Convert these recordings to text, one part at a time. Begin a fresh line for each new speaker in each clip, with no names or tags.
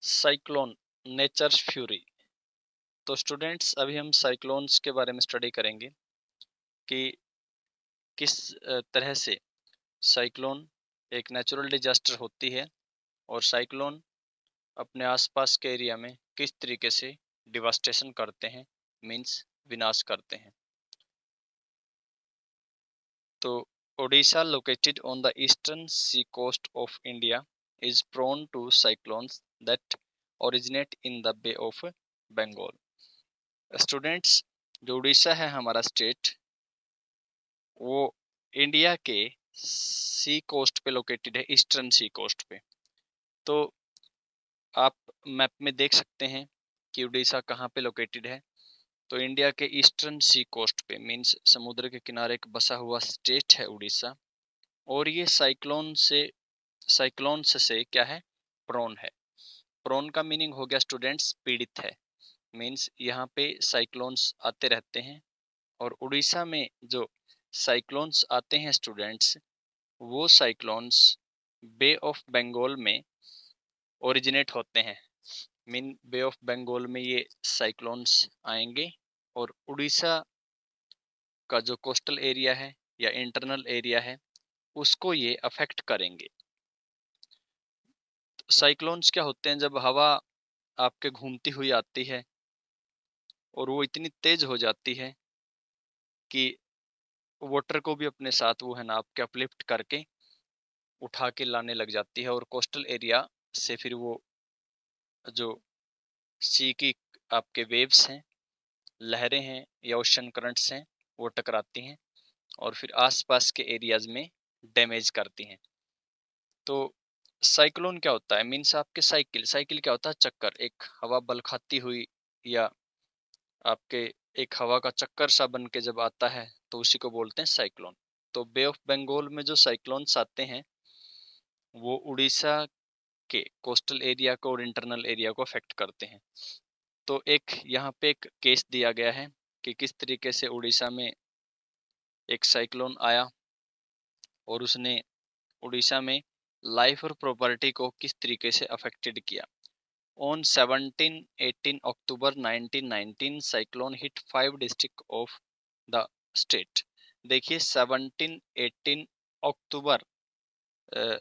Cyclone, nature's fury. तो students अभी हम साइक्लोन्स के बारे में स्टडी करेंगे कि किस तरह से साइक्लोन एक नेचुरल डिजास्टर होती है और साइक्लोन अपने आसपास के एरिया में किस तरीके से डिवास्टेशन करते हैं, मीन्स विनाश करते हैं। तो Odisha located on the eastern sea coast of India is prone to cyclones that originate in the bay of Bengal. Students, जो उड़ीसा है हमारा स्टेट, वो इंडिया के सी कोस्ट पे लोकेटेड है, ईस्टर्न सी कोस्ट पे। तो आप मैप में देख सकते हैं कि उड़ीसा कहाँ पे लोकेटेड है। तो इंडिया के ईस्टर्न सी कोस्ट पे, मीन्स समुद्र के किनारे एक बसा हुआ स्टेट है उड़ीसा। और ये साइक्लोन्स से क्या है, प्रोन है। प्रोन का मीनिंग हो गया स्टूडेंट्स पीड़ित है, मीन्स यहाँ पे साइक्लोन्स आते रहते हैं। और उड़ीसा में जो साइक्लोन्स आते हैं स्टूडेंट्स, वो साइक्लोन्स बे ऑफ बंगाल में ओरिजिनेट होते हैं। मीन बे ऑफ बंगाल में ये साइक्लोन्स आएंगे और उड़ीसा का जो कोस्टल एरिया है या इंटरनल एरिया है, उसको ये अफेक्ट करेंगे। साइक्लोन्स क्या होते हैं, जब हवा आपके घूमती हुई आती है और वो इतनी तेज हो जाती है कि वाटर को भी अपने साथ वो है ना आपके अपलिफ्ट करके उठा के लाने लग जाती है। और कोस्टल एरिया से फिर वो जो सी की आपके वेव्स हैं, लहरें हैं या ओशन करंट्स हैं, वो टकराती हैं और फिर आसपास के एरियाज में डैमेज करती हैं। तो साइक्लोन क्या होता है, मीन्स आपके साइकिल क्या होता है, चक्कर, एक हवा बल खाती हुई या आपके एक हवा का चक्कर सा बन के जब आता है तो उसी को बोलते हैं साइक्लोन। तो बे ऑफ बंगाल में जो साइक्लोन्स आते हैं वो उड़ीसा के कोस्टल एरिया को और इंटरनल एरिया को अफेक्ट करते हैं। तो एक यहाँ पे एक केस दिया गया है कि किस तरीके से उड़ीसा में एक साइक्लोन आया और उसने उड़ीसा में लाइफ और प्रॉपर्टी को किस तरीके से अफेक्टेड किया। On 17-18 October 1919 cyclone hit 5 district of the state. देखिए 17-18 अक्टूबर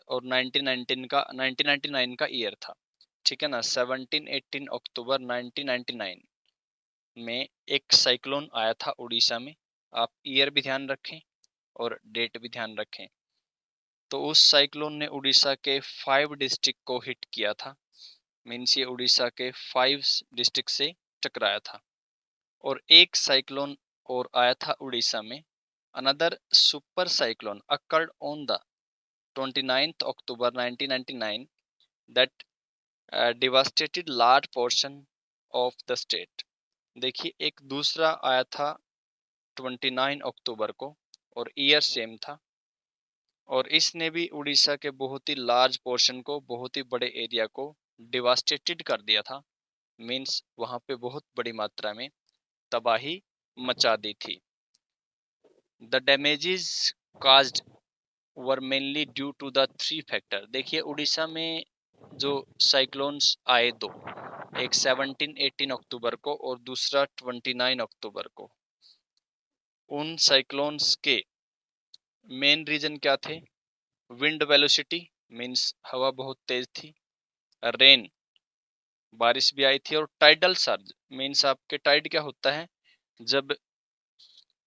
और 1999 का ईयर था, ठीक है ना। 17-18 अक्टूबर 1999 में एक साइक्लोन आया था उड़ीसा में। आप ईयर भी ध्यान रखें और डेट भी ध्यान रखें। तो उस साइक्लोन ने उड़ीसा के 5 डिस्ट्रिक्ट को हिट किया था, मीन्स ये उड़ीसा के 5 डिस्ट्रिक्ट से टकराया था। और एक साइक्लोन और आया था उड़ीसा में, another super cyclone occurred on the 29th October 1999 that devastated large portion of the state। देखिए एक दूसरा आया था 29 अक्टूबर को और ईयर सेम था और इसने भी उड़ीसा के बहुत ही लार्ज पोर्शन को, बहुत ही बड़े एरिया को डिवास्टेटेड कर दिया था, मीन्स वहां पे बहुत बड़ी मात्रा में तबाही मचा दी थी। The damages caused were mainly due to the 3 factor. देखिए उड़ीसा में जो साइक्लोन्स आए दो, एक 17-18 अक्टूबर को और दूसरा 29 अक्टूबर को, उन साइक्लोन्स के मेन रीजन क्या थे। विंड वेलोसिटी, मीन्स हवा बहुत तेज थी, रेन, बारिश भी आई थी, और टाइडल सर्ज, मीन्स आपके टाइड क्या होता है, जब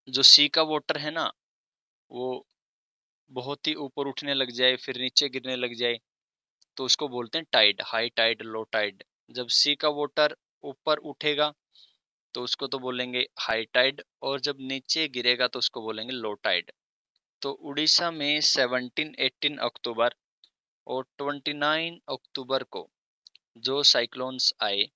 जो सी का वाटर है ना वो बहुत ही ऊपर उठने लग जाए फिर नीचे गिरने लग जाए, तो उसको बोलते हैं tide, high tide, low tide. जब सी का वाटर ऊपर उठेगा तो उसको तो बोलेंगे हाई टाइड, और जब नीचे गिरेगा तो उसको बोलेंगे लो टाइड। तो उड़ीसा में 17-18 अक्टूबर और 29 अक्टूबर को जो साइक्लोन्स आए,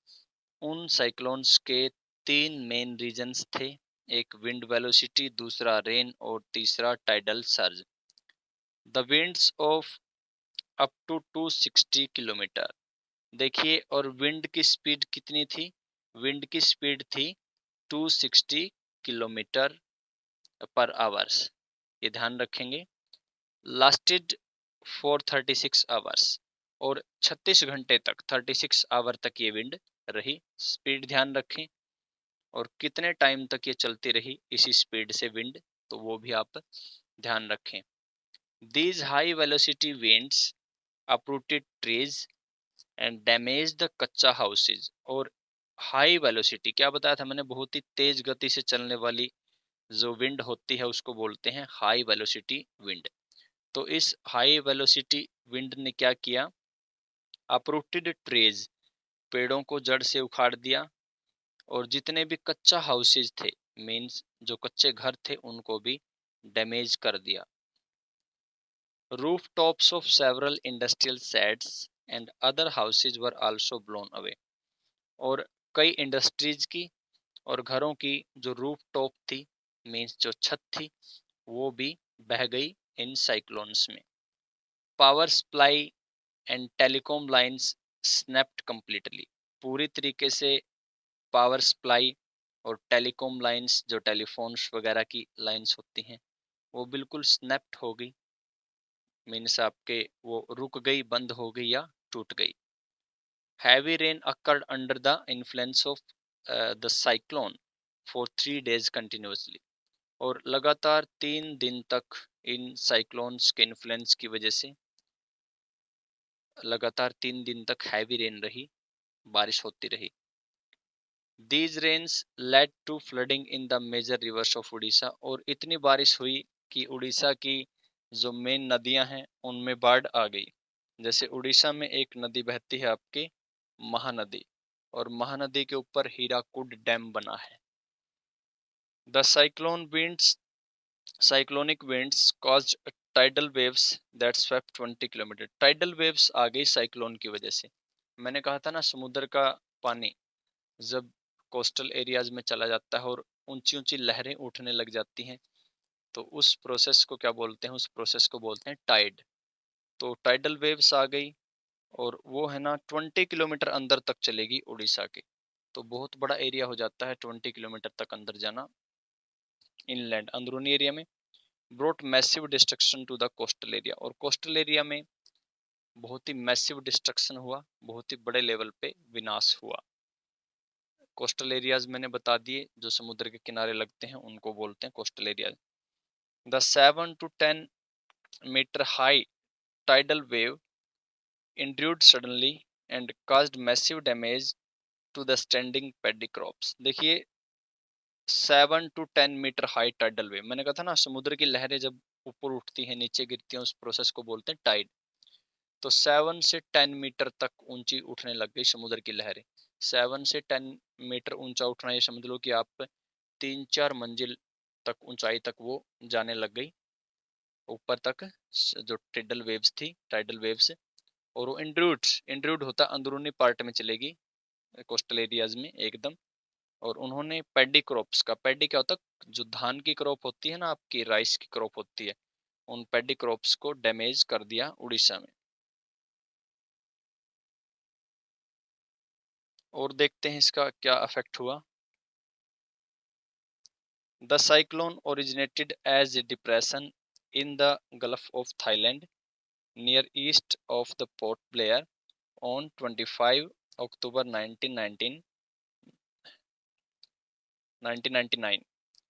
उन साइक्लोन्स के 3 मेन रीजन्स थे, एक विंड वेलोसिटी, दूसरा रेन और तीसरा tidal surge. The winds of up to 260 kilometre. देखिए और विंड की स्पीड कितनी थी, विंड की स्पीड थी 260 किलोमीटर पर आवर्स, ये ध्यान रखेंगे। लास्टेड फॉर 36 आवर्स, और 36 घंटे तक 36 आवर तक ये विंड रही। स्पीड ध्यान रखें और कितने टाइम तक ये चलती रही इसी स्पीड से विंड, तो वो भी आप ध्यान रखें। These high velocity winds uprooted trees and damaged the कच्चा हाउसेज। और हाई वेलोसिटी क्या बताया था मैंने, बहुत ही तेज गति से चलने वाली जो विंड होती है उसको बोलते हैं हाई वेलोसिटी विंड। तो इस हाई वेलोसिटी विंड ने क्या किया, अपरूटेड ट्रीज, पेड़ों को जड़ से उखाड़ दिया, और जितने भी कच्चा हाउसेज थे, मीन्स जो कच्चे घर थे, उनको भी डैमेज कर दिया। Rooftops of several industrial sheds and other houses were also blown away। और कई इंडस्ट्रीज की और घरों की जो रूफ टॉप थी, मीन्स जो छत थी, वो भी बह गई इन साइक्लोन्स में। Power supply and telecom lines snapped completely. पूरी तरीके से पावर सप्लाई और टेलीकॉम लाइंस, जो टेलीफोन्स वगैरह की लाइंस होती हैं, वो बिल्कुल स्नैप्ड हो गई, मीन्स आपके वो रुक गई, बंद हो गई या टूट गई। Heavy rain occurred under the influence of the cyclone for 3 days continuously. और लगातार 3 दिन तक इन साइक्लोन्स के इन्फ्लुएंस की वजह से लगातार 3 दिन तक हैवी रेन रही, बारिश होती रही। These rains led to flooding in the major rivers of Orissa. और इतनी बारिश हुई कि उड़ीसा की जो मेन नदियां हैं उनमें बाढ़ आ गई। जैसे उड़ीसा में एक नदी बहती है आपकी महानदी, और महानदी के ऊपर हीराकुड डैम बना है। The cyclonic winds caused tidal waves that swept 20 kilometre. Tidal waves आ गई साइक्लोन की वजह से। मैंने कहा था ना, समुद्र का पानी जब कोस्टल एरियाज में चला जाता है और ऊंची ऊंची लहरें उठने लग जाती हैं, तो उस प्रोसेस को क्या बोलते हैं, उस प्रोसेस को बोलते हैं टाइड। तो टाइडल वेव्स आ गई, और वो है ना 20 किलोमीटर अंदर तक चलेगी उड़ीसा के। तो बहुत बड़ा एरिया हो जाता है 20 किलोमीटर तक अंदर जाना, इनलैंड अंदरूनी एरिया में। Brought massive destruction to the coastal area. और कोस्टल एरिया में बहुत ही मैसिव डिस्ट्रक्शन हुआ, बहुत ही बड़े लेवल पे विनाश हुआ। कोस्टल एरियाज मैंने बता दिए, जो समुद्र के किनारे लगते हैं उनको बोलते हैं coastal areas. The 7 to 10 metre high tidal wave induced suddenly and caused massive damage to the standing paddy crops। देखिए 7 to 10 metre high tidal wave, मैंने कहा था ना, समुद्र की लहरें जब ऊपर उठती हैं नीचे गिरती हैं, उस प्रोसेस को बोलते हैं टाइड। तो 7 से 10 मीटर तक ऊंची उठने लग गई समुद्र की लहरें। 7 से 10 मीटर ऊंचा उठना, ये समझ लो कि आप 3-4 मंजिल तक ऊंचाई तक वो जाने लग गई ऊपर तक, जो टाइडल वेव्स। और वो इंड्रूड होता अंदरूनी पार्ट में चलेगी कोस्टल एरियाज में एकदम। और उन्होंने पैडी क्रॉप्स का, पैडी क्या होता है, जो धान की क्रॉप होती है ना आपकी, राइस की क्रॉप होती है, उन पैडी क्रॉप्स को डैमेज कर दिया उड़ीसा में। और देखते हैं इसका क्या इफेक्ट हुआ। The cyclone originated as a depression in the gulf of Thailand near east of the Port Blair on 25 October 1999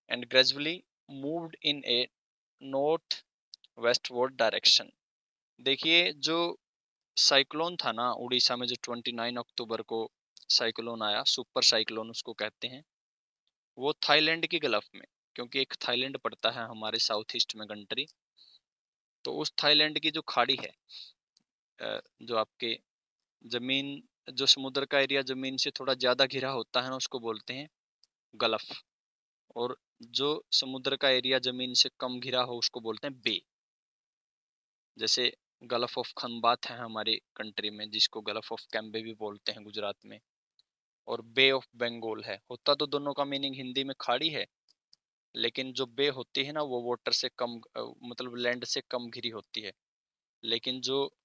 and gradually moved in a north westward direction। देखिए जो साइक्लोन था ना उड़ीसा में, जो 29 अक्टूबर को साइक्लोन आया, सुपर साइक्लोन उसको कहते हैं, वो थाईलैंड की गल्फ में, क्योंकि एक थाईलैंड पड़ता है हमारे साउथ ईस्ट में कंट्री, तो उस थाईलैंड की जो खाड़ी है, जो आपके जमीन, जो समुद्र का एरिया जमीन से थोड़ा ज्यादा घिरा होता है ना, उसको बोलते हैं गल्फ। और जो समुद्र का एरिया जमीन से कम घिरा हो उसको बोलते हैं बे। जैसे गल्फ ऑफ खंबात है हमारी कंट्री में, जिसको गल्फ ऑफ कैम्बे भी बोलते हैं गुजरात में, और बे ऑफ बंगाल है। होता तो दोनों का मीनिंग हिंदी में खाड़ी है, लेकिन जो बे होती है ना वो वाटर से कम, मतलब लैंड से कम घिरी होती है, लेकिन जो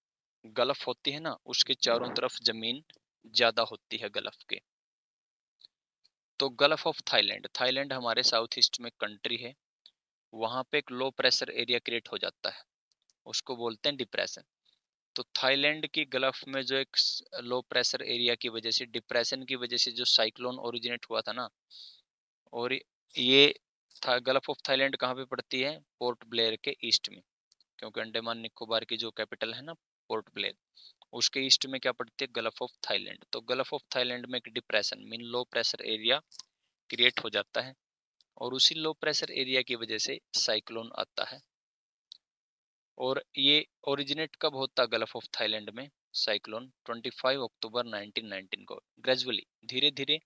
गल्फ होती है ना उसके चारों तरफ जमीन ज्यादा होती है गल्फ के। तो गल्फ ऑफ थाईलैंड, थाईलैंड हमारे साउथ ईस्ट में कंट्री है, वहां पे एक लो प्रेशर एरिया क्रिएट हो जाता है, उसको बोलते हैं डिप्रेशन। तो थाईलैंड की गल्फ में जो एक लो प्रेशर एरिया की वजह से, डिप्रेशन की वजह से जो साइक्लोन ओरिजिनेट हुआ था ना, और ये था गल्फ ऑफ थाईलैंड कहाँ पे पड़ती है? पोर्ट ब्लेयर के ईस्ट में, क्योंकि अंडमान निकोबार की जो कैपिटल है ना पोर्ट ब्लेयर, उसके ईस्ट में क्या पड़ती है? Gulf of Thailand. तो गल्फ ऑफ थाईलैंड में एक depression mean low pressure area create हो जाता है, और उसी लो प्रेशर एरिया की वजह से साइक्लोन आता है। और ये ओरिजिनेट कब होता है गल्फ ऑफ थाईलैंड में साइक्लोन? 25 अक्टूबर 1919 को। ग्रेजुअली, धीरे धीरे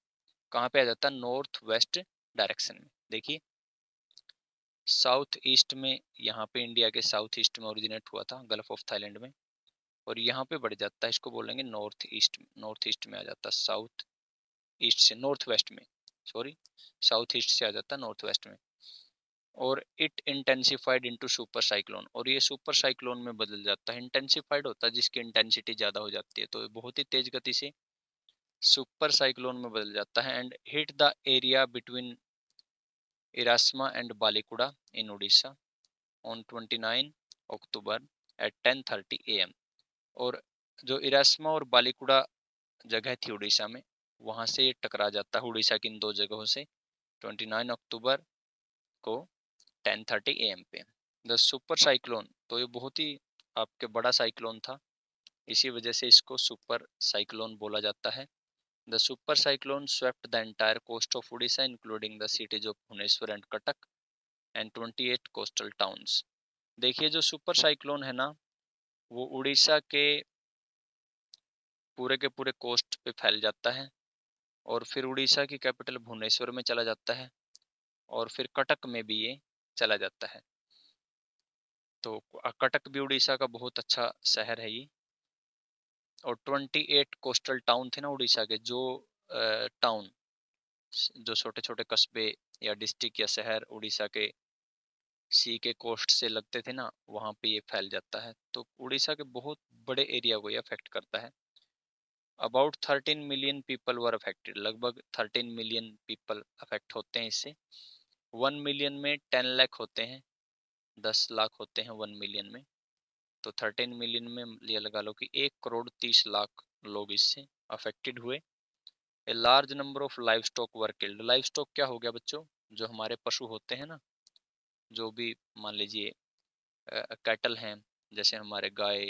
कहाँ पे आ जाता है? नॉर्थ वेस्ट डायरेक्शन में। देखिए साउथ ईस्ट में, यहाँ पे इंडिया के साउथ ईस्ट में ओरिजिनेट हुआ था गल्फ ऑफ थाईलैंड में, और यहाँ पे बढ़ जाता है, इसको बोलेंगे नॉर्थ ईस्ट में। नॉर्थ ईस्ट में आ जाता है, साउथ ईस्ट से नॉर्थ वेस्ट में, सॉरी, साउथ ईस्ट से आ जाता है नॉर्थ वेस्ट में। और it intensified into super cyclone, और ये सुपर साइक्लोन में बदल जाता है। इंटेंसिफाइड होता है जिसकी इंटेंसिटी ज्यादा हो जाती है, तो बहुत ही तेज गति से सुपर साइक्लोन में बदल जाता है, and hit the area between Erasama and Balikuda in Orissa on 29 October at 10:30 AM। और जो इरास्मा और बालिकुडा जगह थी उड़ीसा में, वहां से ये टकरा जाता है उड़ीसा की इन दो जगहों से 29 अक्टूबर को 10:30 AM पे। द सुपर साइक्लोन, तो ये बहुत ही आपके बड़ा साइक्लोन था, इसी वजह से इसको सुपर साइक्लोन बोला जाता है। The super cyclone swept the entire coast of Orissa including the cities of Bhubaneswar and Cuttack and 28 coastal towns. देखिए जो सुपर साइक्लोन है ना, वो उड़ीसा के पूरे के पूरे कोस्ट पे फैल जाता है, और फिर उड़ीसा की कैपिटल भुवनेश्वर में चला जाता है, और फिर कटक में भी ये चला जाता है। तो कटक भी उड़ीसा का बहुत अच्छा शहर है ये। और 28 कोस्टल टाउन थे ना उड़ीसा के, जो टाउन, जो छोटे छोटे कस्बे या डिस्ट्रिक्ट या शहर उड़ीसा के सी के कोस्ट से लगते थे ना, वहाँ पे ये फैल जाता है। तो उड़ीसा के बहुत बड़े एरिया को ये अफेक्ट करता है। About 13 million people were affected, लगभग 13 मिलियन पीपल अफेक्ट होते हैं इससे। 1 मिलियन में 10 लाख होते हैं, 10 लाख होते हैं 1 मिलियन में। तो 13 मिलियन में ये लगा लो कि 1 करोड़ 30 लाख लोग इससे अफेक्टेड हुए। A large number of live stock were killed. Live stock क्या हो गया बच्चों? जो हमारे पशु होते हैं ना, जो भी मान लीजिए कैटल हैं, जैसे हमारे गाय,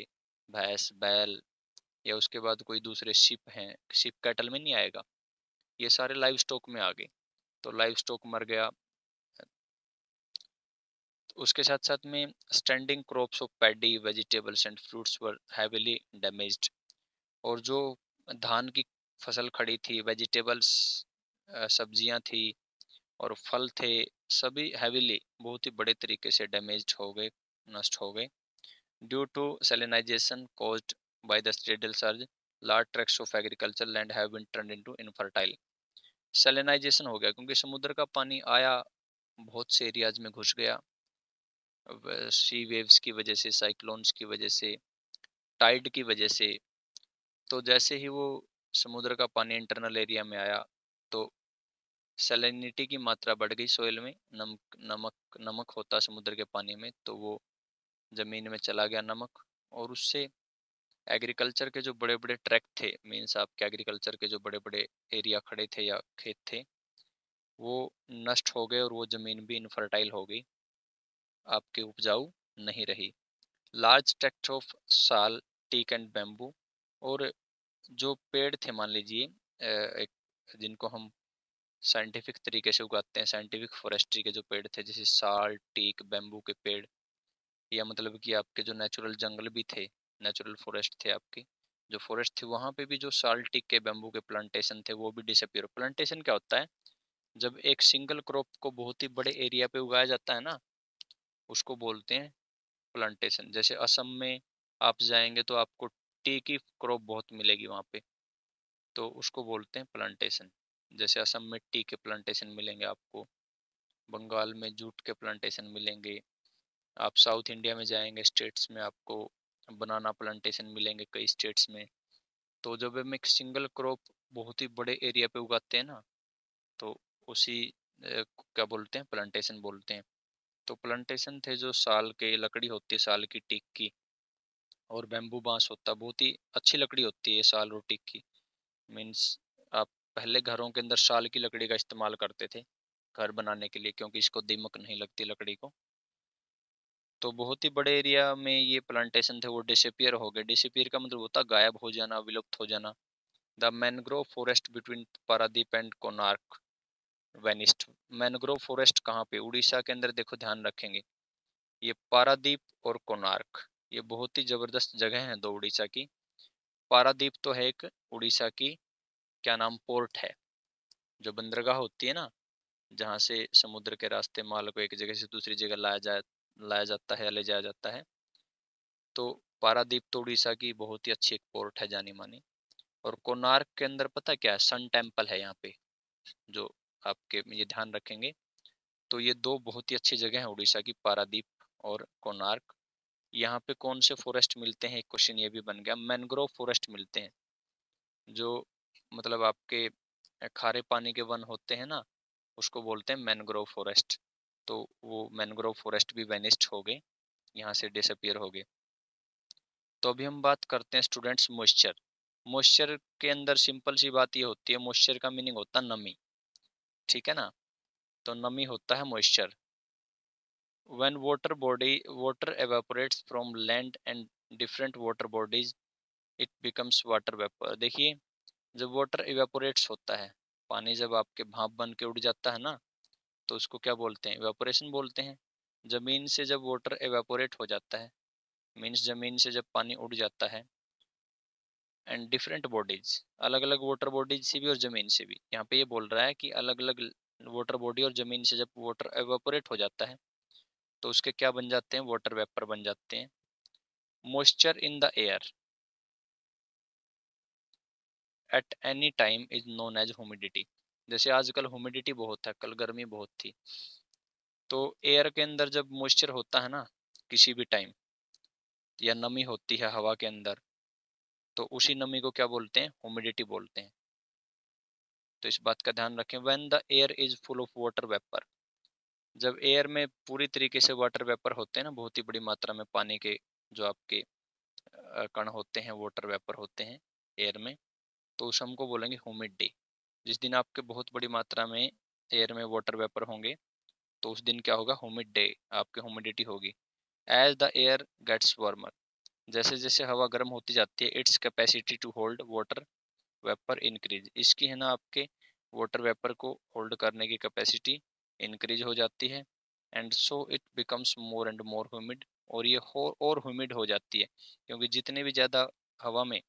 भैंस, बैल, या उसके बाद कोई दूसरे शिप हैं, शिप कैटल में नहीं आएगा, ये सारे लाइव स्टॉक में आ गए, तो लाइव स्टॉक मर गया। उसके साथ साथ में standing crops of paddy, vegetables and fruits were heavily damaged. और जो धान की फसल खड़ी थी, वेजिटेबल्स सब्जियां थी, और फल थे, सभी हैवीली बहुत ही बड़े तरीके से डैमेज्ड हो गए, नष्ट हो गए। Due to salinization caused by the tidal surge, large tracts of agricultural land have been turned into infertile। सैलिनाइजेशन हो गया क्योंकि समुद्र का पानी आया, बहुत से एरियाज में घुस गया, सी वेव्स की वजह से, साइक्लोन्स की वजह से, टाइड की वजह से। तो जैसे ही वो समुद्र का पानी इंटरनल एरिया में आया, तो सैलिनिटी की मात्रा बढ़ गई सोइल में। नमक नमक नमक होता समुद्र के पानी में, तो वो जमीन में चला गया नमक, और उससे एग्रीकल्चर के जो बड़े बड़े ट्रैक्ट थे, मीन्स आपके एग्रीकल्चर के जो बड़े बड़े एरिया खड़े थे या खेत थे, वो नष्ट हो गए, और वो ज़मीन भी इनफर्टाइल हो गई, आपकी उपजाऊ नहीं रही। लार्ज ट्रैक्ट ऑफ साल, टीक एंड बैम्बू, और जो पेड़ थे मान लीजिए एक, जिनको हम साइंटिफिक तरीके से उगाते हैं, साइंटिफिक फॉरेस्ट्री के जो पेड़ थे, जैसे साल, टीक, बैम्बू के पेड़, या मतलब कि आपके जो नेचुरल जंगल भी थे, नेचुरल फॉरेस्ट थे आपके, जो फॉरेस्ट थी वहाँ पे भी जो साल, टीक के, बैम्बू के प्लांटेशन थे, वो भी डिसअपियर। प्लांटेशन क्या होता है? जब एक सिंगल क्रॉप को बहुत ही बड़े एरिया पे उगाया जाता है ना, उसको बोलते हैं प्लांटेशन। जैसे असम में आप जाएंगे तो आपको टी की क्रॉप बहुत मिलेगी वहाँ पे, तो उसको बोलते हैं प्लांटेशन। जैसे असम में टी के प्लांटेशन मिलेंगे आपको, बंगाल में जूट के प्लांटेशन मिलेंगे, आप साउथ इंडिया में जाएंगे स्टेट्स में, आपको बनाना प्लांटेशन मिलेंगे कई स्टेट्स में। तो जब हम एक सिंगल क्रॉप बहुत ही बड़े एरिया पे उगाते हैं ना, तो उसी को क्या बोलते हैं? प्लांटेशन बोलते हैं। तो प्लांटेशन थे जो साल के, लकड़ी होती है साल की, टीक की, और बैम्बू बाँस होता है, बहुत ही अच्छी लकड़ी होती है ये साल और टीक की। मीन्स आप पहले घरों के अंदर साल की लकड़ी का इस्तेमाल करते थे, घर बनाने के लिए, क्योंकि इसको दीमक नहीं लगती लकड़ी को। तो बहुत ही बड़े एरिया में ये प्लांटेशन थे, वो डिसअपीयर हो गए। डिसअपीयर का मतलब होता है गायब हो जाना, विलुप्त हो जाना। The mangrove forest between Paradip and Konark vanished. Mangrove forest कहाँ पे? उड़ीसा के अंदर। देखो ध्यान रखेंगे, ये पारादीप और कोणार्क, ये बहुत ही जबरदस्त जगह है दो उड़ीसा की। पारादीप तो है एक उड़ीसा की क्या नाम, पोर्ट है, जो बंदरगाह होती है ना, जहाँ से समुद्र के रास्ते माल को एक जगह से दूसरी जगह लाया जाता है या ले जाया जाता है। तो पारादीप तो उड़ीसा की बहुत ही अच्छी एक पोर्ट है, जानी मानी। और कोणार्क के अंदर पता क्या है, सन टेम्पल है यहाँ पे, जो आपके ये ध्यान रखेंगे। तो ये दो बहुत ही अच्छी जगह हैं उड़ीसा की, पारादीप और कोणार्क। यहाँ पे कौन से फॉरेस्ट मिलते हैं, एक क्वेश्चन ये भी बन गया। मैनग्रोव फॉरेस्ट मिलते हैं, जो मतलब आपके खारे पानी के वन होते हैं ना, उसको बोलते हैं मैनग्रोव फॉरेस्ट। तो वो मैनग्रोव फॉरेस्ट भी वेनिस्ड हो गए, यहाँ से डिसअपियर हो गए। तो अभी हम बात करते हैं स्टूडेंट्स मॉइस्चर। मॉइस्चर के अंदर सिंपल सी बात ये होती है, मॉइस्चर का मीनिंग होता है नमी, ठीक है ना। तो नमी होता है moisture. when water evaporates from land and different water bodies, it becomes water vapor। देखिए, जब वाटर इवेपोरेट्स होता है, पानी जब आपके भाप बन के उड़ जाता है ना, तो उसको क्या बोलते हैं? इवेपोरेशन बोलते हैं। जमीन से जब वाटर इवेपोरेट हो जाता है, मीन्स जमीन से जब पानी उड़ जाता है, एंड डिफरेंट बॉडीज, अलग अलग वाटर बॉडीज से भी और जमीन से भी। यहाँ पे ये बोल रहा है कि अलग अलग वाटर बॉडी और जमीन से जब वाटर एवेपोरेट हो जाता है, तो उसके क्या बन जाते हैं? वाटर वेपर बन जाते हैं। Moisture in the air at any time is known as humidity. जैसे आजकल ह्यूमिडिटी बहुत है, कल गर्मी बहुत थी, तो एयर के अंदर जब मॉइस्चर होता है ना, किसी भी टाइम, या नमी होती है हवा के अंदर, तो उसी नमी को क्या बोलते हैं? ह्यूमिडिटी बोलते हैं। तो इस बात का ध्यान रखें। When the air is full of water vapour, जब एयर में पूरी तरीके से वाटर वेपर होते हैं ना, बहुत ही बड़ी मात्रा में पानी के जो आपके कण होते हैं, वाटर वेपर होते हैं एयर में, तो उस हमको बोलेंगे ह्यूमिड डे। जिस दिन आपके बहुत बड़ी मात्रा में एयर में वाटर वेपर होंगे, तो उस दिन क्या होगा? ह्यूमिड डे, आपकी ह्यूमिडिटी होगी। As the air gets warmer, जैसे जैसे हवा गर्म होती जाती है, its capacity to hold water vapour increase, इसकी है ना आपके वाटर वेपर को होल्ड करने की कैपेसिटी इंक्रीज हो जाती है। And so it becomes more and more humid, और ये और ह्यूमिड हो जाती है, क्योंकि जितने भी ज़्यादा हवा में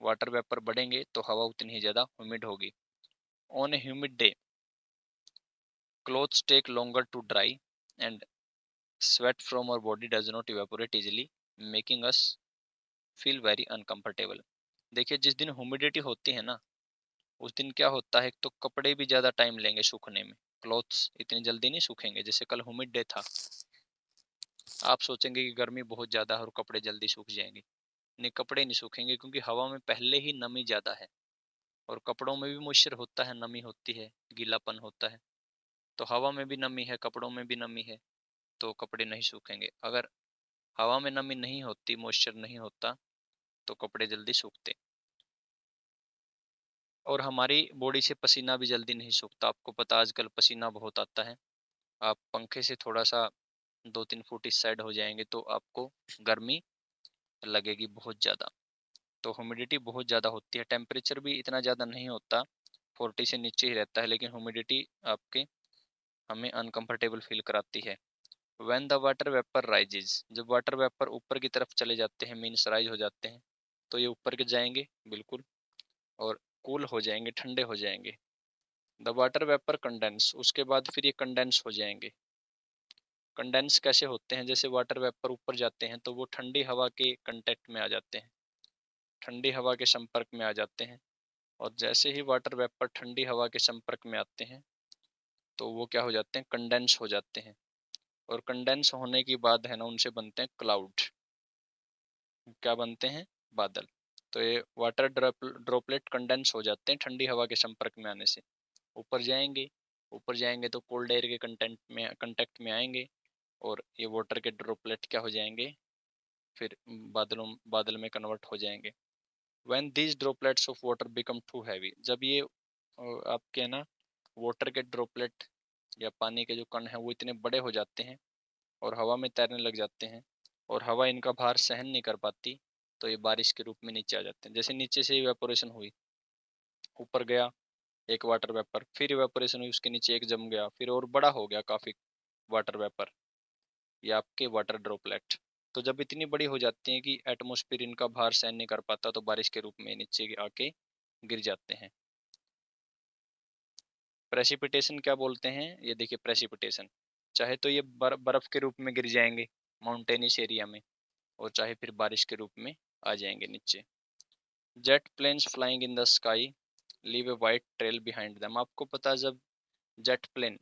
वाटर वेपर बढ़ेंगे, तो हवा उतनी ही ज़्यादा ह्यूमिड होगी। On A humid day, clothes take longer to dry and sweat from our body does not evaporate easily, making us feel very uncomfortable। देखिए, जिस दिन ह्यूमिडिटी होती है ना, उस दिन क्या होता है, एक तो कपड़े भी ज़्यादा टाइम लेंगे सूखने में, क्लॉथ्स इतनी जल्दी नहीं सूखेंगे। जैसे कल ह्यूमिड डे था, आप सोचेंगे कि गर्मी बहुत ज़्यादा है और कपड़े जल्दी सूख जाएंगे। नहीं, कपड़े नहीं सूखेंगे, क्योंकि हवा में पहले ही नमी ज़्यादा है, और कपड़ों में भी मॉइस्चर होता है, नमी होती है, गीलापन होता है। तो हवा में भी नमी है, कपड़ों में भी नमी है, तो कपड़े नहीं सूखेंगे। अगर हवा में नमी नहीं होती, मॉइस्चर नहीं होता, तो कपड़े जल्दी सूखते। और हमारी बॉडी से पसीना भी जल्दी नहीं सूखता। आपको पता, आजकल पसीना बहुत आता है। आप पंखे से थोड़ा सा 2-3 फुट इस साइड हो जाएंगे, तो आपको गर्मी लगेगी बहुत ज़्यादा। तो ह्यूमिडिटी बहुत ज़्यादा होती है। टेम्परेचर भी इतना ज़्यादा नहीं होता, 40 से नीचे ही रहता है, लेकिन ह्यूमिडिटी आपके हमें अनकंफर्टेबल फील कराती है। When the water vapour rises, जब वाटर वेपर ऊपर की तरफ चले जाते हैं, मीन्स राइज हो जाते हैं, तो ये ऊपर के जाएंगे बिल्कुल, और कूल हो जाएंगे, ठंडे हो जाएंगे। द वाटर वेपर कंडेंस, उसके बाद फिर ये कंडेंस हो जाएंगे। कंडेंस कैसे होते हैं? जैसे वाटर वेपर ऊपर जाते हैं, तो वो ठंडी हवा के कांटेक्ट में आ जाते हैं, ठंडी हवा के संपर्क में आ जाते हैं। और जैसे ही वाटर वेपर ठंडी हवा के संपर्क में आते हैं, तो वो क्या हो जाते हैं? कंडेंस हो जाते हैं। और कंडेंस होने के बाद है ना, उनसे बनते हैं क्लाउड। क्या बनते हैं? बादल। तो ये वाटर ड्रॉपलेट कंडेंस हो जाते हैं ठंडी हवा के संपर्क में आने से, ऊपर जाएंगे। ऊपर जाएंगे तो कोल्ड एयर के कंटेंट में कांटेक्ट में आएंगे, और ये वाटर के ड्रॉपलेट क्या हो जाएंगे? फिर बादल में कन्वर्ट हो जाएंगे। When these droplets of water become too heavy, जब ये आपके ना वाटर के ड्रॉपलेट या पानी के जो कण हैं वो इतने बड़े हो जाते हैं और हवा में तैरने लग जाते हैं और हवा इनका भार सहन नहीं कर पाती, तो ये बारिश के रूप में नीचे आ जाते हैं। जैसे नीचे से इवेपोरेशन हुई, ऊपर गया एक वाटर वेपर, फिर इवेपोरेशन हुई, उसके नीचे एक जम गया, फिर और बड़ा हो गया काफी वाटर वेपर या आपके वाटर ड्रॉपलेट। तो जब इतनी बड़ी हो जाती हैं कि एटमॉस्फेयर इनका भार सहन नहीं कर पाता, तो बारिश के रूप में नीचे आके गिर जाते हैं। प्रेसिपिटेशन क्या बोलते हैं, ये देखिए प्रेसिपिटेशन, चाहे तो ये बर्फ के रूप में गिर जाएंगे माउंटेनियस एरिया में, और चाहे फिर बारिश के रूप में आ जाएंगे नीचे। Jet planes flying in the sky leave a white trail behind them. आपको पता है जब जेट प्लेन,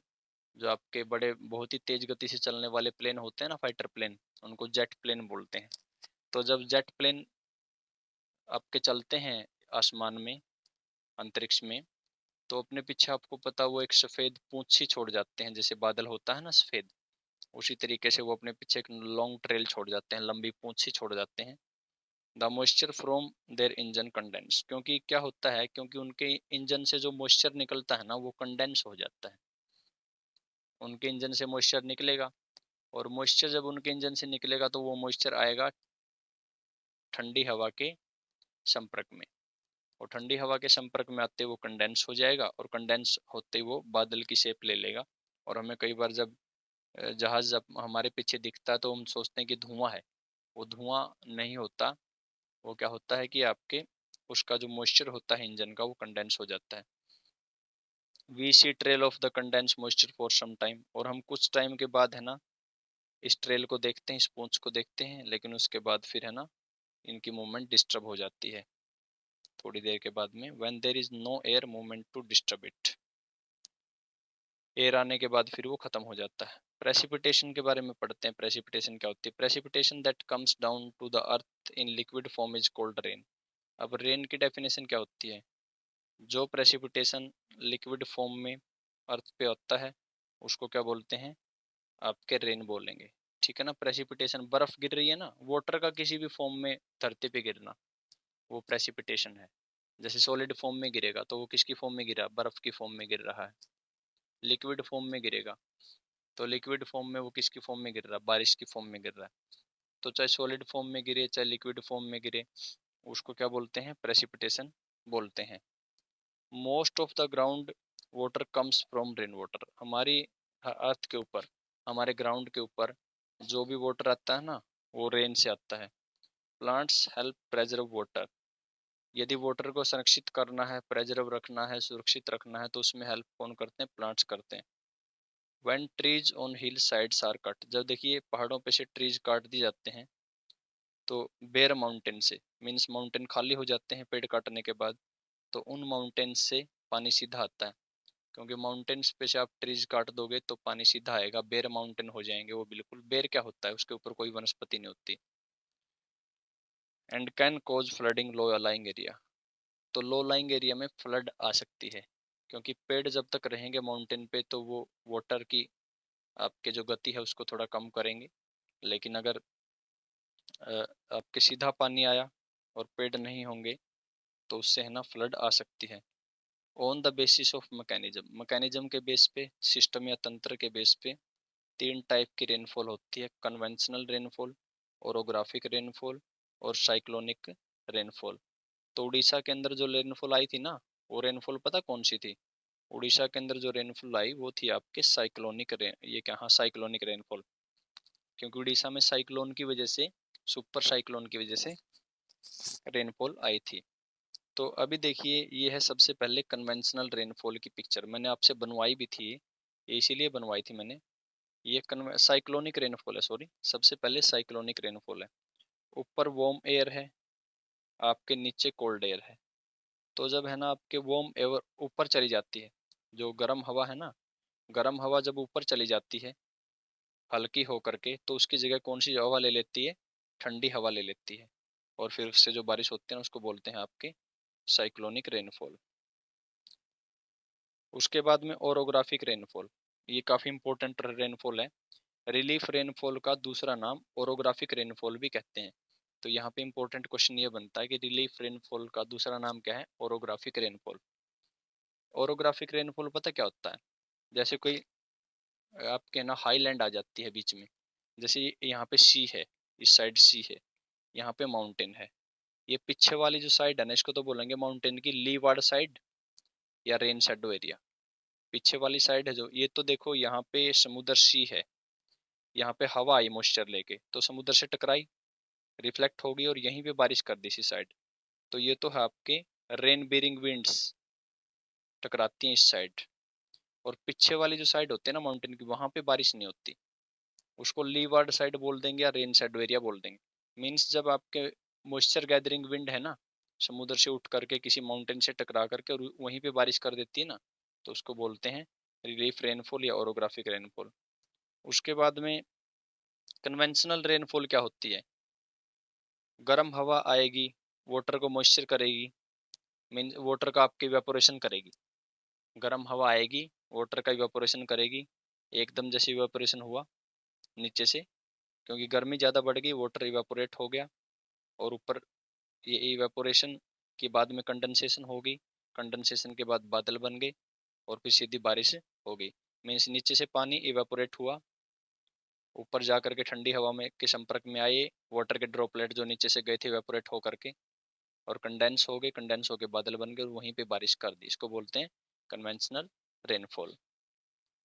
जो आपके बड़े बहुत ही तेज गति से चलने वाले प्लेन होते हैं ना, फाइटर प्लेन, उनको जेट प्लेन बोलते हैं। तो जब जेट प्लेन आपके चलते हैं आसमान में, अंतरिक्ष में, तो अपने पीछे आपको पता वो एक सफेद पूंछ ही छोड़ जाते हैं, जैसे बादल होता है ना सफेद, उसी तरीके से वो अपने पीछे एक लॉन्ग ट्रेल छोड़ जाते हैं, लंबी पूंछ ही छोड़ जाते हैं। The moisture from their engine condense, क्योंकि क्या होता है, क्योंकि उनके इंजन से जो मॉइस्चर निकलता है ना वो कंडेंस हो जाता है। उनके इंजन से मॉइस्चर निकलेगा, और मॉइस्चर जब उनके इंजन से निकलेगा तो वो मॉइस्चर आएगा ठंडी हवा के संपर्क में, और ठंडी हवा के संपर्क में आते वो कंडेंस हो जाएगा, और कंडेंस होते वो बादल की शेप ले लेगा। और हमें कई बार जब जहाज जब हमारे पीछे दिखता है तो हम सोचते हैं कि धुआं है, वो धुआं नहीं होता। वो क्या होता है कि आपके उसका जो मॉइस्चर होता है इंजन का वो कंडेंस हो जाता है। We see trail of the condense moisture for some time, और हम कुछ टाइम के बाद है ना इस ट्रेल को देखते हैं, इस पूंछ को देखते हैं, लेकिन उसके बाद फिर है ना इनकी मूवमेंट डिस्टर्ब हो जाती है थोड़ी देर के बाद में। When there is no air movement to disturb it, air आने के बाद फिर वो खत्म हो जाता है। प्रेसिपिटेशन के बारे में पढ़ते हैं। प्रेसिपिटेशन क्या होती है? Precipitation that comes down to the earth in liquid form is called rain. अब रेन की डेफिनेशन क्या होती है? जो प्रेसिपिटेशन लिक्विड फॉर्म में अर्थ पे होता है उसको क्या बोलते हैं? आपके रेन बोलेंगे। ठीक है ना। प्रेसिपिटेशन, बर्फ गिर रही है ना, वाटर का किसी भी फॉर्म में धरती पे गिरना, वो प्रेसिपिटेशन है। जैसे सॉलिड फॉर्म में गिरेगा तो वो किसकी फॉर्म में गिरा? बर्फ की फॉर्म में गिर रहा है। लिक्विड फॉर्म में गिरेगा तो लिक्विड फॉर्म में वो किसकी फॉर्म में गिर रहा है? बारिश की फॉर्म में गिर रहा है। तो चाहे सॉलिड फॉर्म में गिरे चाहे लिक्विड फॉर्म में गिरे, उसको क्या बोलते हैं? प्रेसिपिटेशन बोलते हैं। Most of the ground water comes from rain water. हमारी अर्थ के ऊपर, हमारे ग्राउंड के ऊपर जो भी वाटर आता है ना वो रेन से आता है। Plants help preserve water. यदि वाटर को संरक्षित करना है, प्रेजर्व रखना है, सुरक्षित रखना है, तो उसमें हेल्प कौन करते हैं? प्लांट्स करते हैं। When trees on hill sides are cut, जब देखिए पहाड़ों पे से ट्रीज काट दिए जाते हैं, तो बेर माउंटेन से, मीन्स माउंटेन खाली हो जाते हैं पेड़ काटने के बाद, तो उन माउंटेन से पानी सीधा आता है। क्योंकि माउंटेन्स पे से आप ट्रीज काट दोगे तो पानी सीधा आएगा, बेर माउंटेन हो जाएंगे वो बिल्कुल। बेर क्या होता है? उसके ऊपर कोई वनस्पति नहीं होती। And can cause flooding low lying area, तो लो लाइंग एरिया में फ्लड आ सकती है। क्योंकि पेड़ जब तक रहेंगे माउंटेन पे तो वो वाटर की आपके जो गति है उसको थोड़ा कम करेंगे। लेकिन अगर आपके सीधा पानी आया और पेड़ नहीं होंगे तो उससे है ना फ्लड आ सकती है। On the basis of mechanism, mechanism के बेस पे, सिस्टम या तंत्र के बेस पे तीन टाइप की रेनफॉल होती है: कन्वेंशनल रेनफॉल, ओरोग्राफिक रेनफॉल और साइक्लोनिक रेनफॉल। तो उड़ीसा के अंदर जो रेनफॉल आई थी ना, वो रेनफॉल पता कौन सी थी? उड़ीसा के अंदर जो रेनफॉल आई वो थी आपके साइक्लोनिक रेन, ये क्या, हाँ साइक्लोनिक रेनफॉल। क्योंकि उड़ीसा में साइक्लोन की वजह से, सुपर साइक्लोन की वजह से रेनफॉल आई थी। तो अभी देखिए ये है सबसे पहले कन्वेंशनल रेनफॉल की पिक्चर, मैंने आपसे बनवाई भी थी, ये इसीलिए बनवाई थी मैंने। ये साइक्लोनिक रेनफॉल है, सॉरी, सबसे पहले साइक्लोनिक रेनफॉल है। ऊपर वार्म एयर है, आपके नीचे कोल्ड एयर है। तो जब है ना आपके वार्म एयर ऊपर चली जाती है, जो गर्म हवा है ना, गर्म हवा जब ऊपर चली जाती है हल्की हो करके, तो उसकी जगह कौन सी हवा ले लेती है? ठंडी हवा ले लेती है, और फिर उससे जो बारिश होती है ना उसको बोलते हैं आपके साइक्लोनिक रेनफॉल। उसके बाद में ओरोग्राफिक रेनफॉल, ये काफ़ी इंपॉर्टेंट रेनफॉल है। रिलीफ रेनफॉल का दूसरा नाम ओरोग्राफिक रेनफॉल भी कहते हैं। तो यहाँ पे इंपॉर्टेंट क्वेश्चन ये बनता है कि रिलीफ रेनफॉल का दूसरा नाम क्या है? Orographic rainfall. ओरोग्राफिक रेनफॉल पता क्या होता है? जैसे कोई आपके ना हाईलैंड आ जाती है बीच में, जैसे यहाँ पे सी है, इस साइड सी है, यहाँ पे माउंटेन है। ये पीछे वाली जो साइड है ना, इसको तो बोलेंगे माउंटेन की लीवार्ड साइड या रेन शैडो एरिया। पीछे वाली साइड है जो, ये तो देखो यहाँ पे समुद्र सी है, यहाँ पे हवा आई मॉइस्चर लेके तो समुद्र से टकराई, रिफ्लेक्ट होगी और यहीं पे बारिश कर दी इसी साइड। तो ये तो है आपके रेन बेरिंग विंड्स, टकराती हैं इस साइड। और पीछे वाली जो साइड होती है ना माउंटेन की, वहां पे बारिश नहीं होती, उसको लीवार्ड साइड बोल देंगे या रेन शैडो एरिया बोल देंगे। मीन्स जब आपके मॉइस्चर गैदरिंग विंड है ना, समुद्र से उठ करके किसी माउंटेन से टकरा करके और वहीं पे बारिश कर देती है ना, तो उसको बोलते हैं रिलीफ रेनफॉल या ओरोग्राफिक रेनफॉल। उसके बाद में कन्वेंशनल रेनफॉल क्या होती है? गर्म हवा आएगी, वाटर को मॉइस्चर करेगी, मीन वाटर का आपके इवेपोरेशन करेगी। गर्म हवा आएगी, वाटर का इवेपोरेशन करेगी, एकदम जैसे इवेपोरेशन हुआ नीचे से, क्योंकि गर्मी ज़्यादा बढ़ गई, वाटर इवेपोरेट हो गया और ऊपर ये इवेपोरेशन के बाद में कंडेंसेशन होगी, कंडेंसेशन के बाद बादल बन गए और फिर सीधी बारिश हो गई। मीन्स नीचे से पानी इवेपोरेट हुआ, ऊपर जा करके ठंडी हवा में के संपर्क में आए, वाटर के ड्रॉपलेट जो नीचे से गए थे इवेपोरेट हो करके और कंडेंस हो गए, कंडेंस होके बादल बन गए और वहीं पे बारिश कर दी। इसको बोलते हैं कन्वेंशनल रेनफॉल।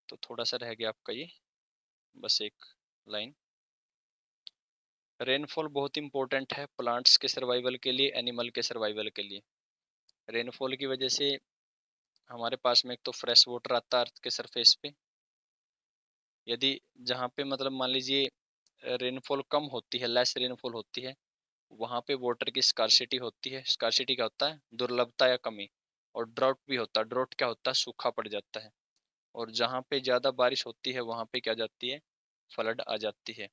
तो थोड़ा सा रह गया आपका ये, बस एक लाइन। रेनफॉल बहुत इंपॉर्टेंट है प्लांट्स के सर्वाइवल के लिए, एनिमल के सर्वाइवल के लिए। रेनफॉल की वजह से हमारे पास में एक तो फ्रेश वाटर आता है अर्थ के सरफेस पे। यदि जहाँ पे मतलब मान लीजिए रेनफॉल कम होती है, लेस रेनफॉल होती है, वहाँ पे वाटर की स्कार्सिटी होती है। स्कार्सिटी क्या होता है? दुर्लभता या कमी। और ड्राउट भी होता है। ड्राउट क्या होता है? सूखा पड़ जाता है। और जहाँ पे ज़्यादा बारिश होती है वहाँ पे क्या जाती है? फ्लड आ जाती है।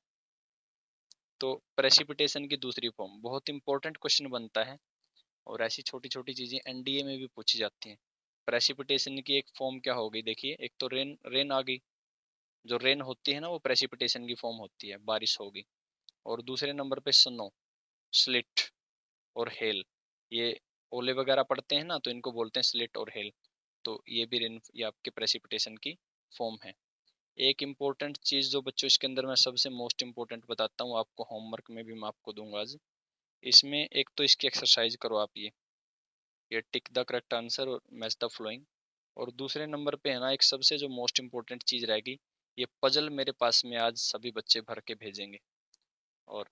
तो प्रेसिपिटेशन की दूसरी फॉर्म बहुत इंपॉर्टेंट क्वेश्चन बनता है और ऐसी छोटी छोटी चीज़ें एनडीए में भी पूछी जाती हैं। प्रेसिपिटेशन की एक फॉर्म क्या होगी? देखिए, एक तो रेन, रेन आ गई। जो रेन होती है ना वो प्रेसिपिटेशन की फॉर्म होती है, बारिश होगी। और दूसरे नंबर पे स्नो, स्लिट और हेल। ये ओले वगैरह पड़ते हैं ना, तो इनको बोलते हैं स्लिट और हेल। तो ये भी रेन, ये आपके प्रेसिपिटेशन की फॉर्म है। एक इम्पोर्टेंट चीज़ जो बच्चों इसके अंदर मैं सबसे मोस्ट इम्पोर्टेंट बताता हूँ आपको, होमवर्क में भी मैं आपको दूंगा आज। इसमें एक तो इसकी एक्सरसाइज करो आप, ये टिक द करेक्ट आंसर और मैच द फ्लोइंग। और दूसरे नंबर पे है ना, एक सबसे जो मोस्ट इम्पोर्टेंट चीज़ रहेगी, ये पजल मेरे पास में आज सभी बच्चे भर के भेजेंगे। और